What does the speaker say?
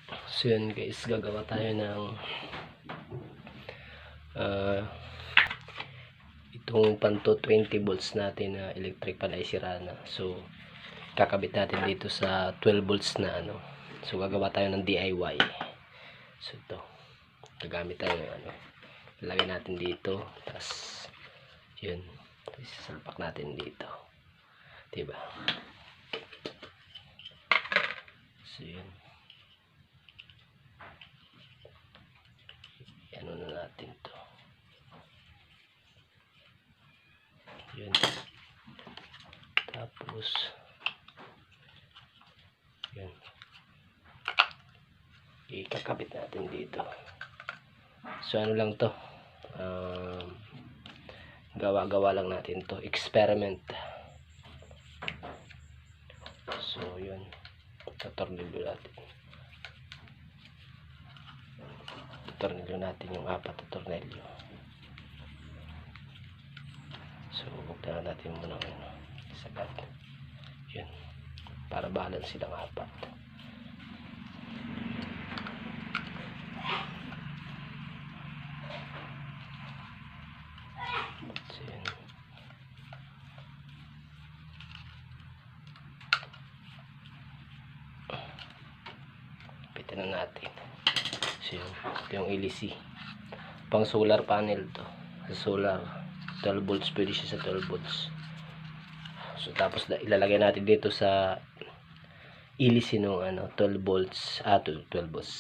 So yun guys, gagawa tayo ng itong panto 20 volts natin na electric pan ay sira na. So kakabit natin dito sa 12 volts na ano. So gagawa tayo ng DIY. So ito, gagamit tayo ng ano, ilagay natin dito, tapos yun, isasalpak natin dito, diba? So yun, ano na natin to, yun, tapos yun, ikakabit natin dito. So ano lang to, gawa-gawa lang natin to, experiment. So yun, tatornilyo natin yung 4 na tornilyo. So buksan natin muna ano, sagad, yun, para balance silang 4. So yun, pitan na natin. So yun, ito yung LEC, pang solar panel to, sa solar 12 volts, pwede siya sa 12 volts. So tapos ilalagay natin dito sa LEC nung ano 12 volts, 12 volts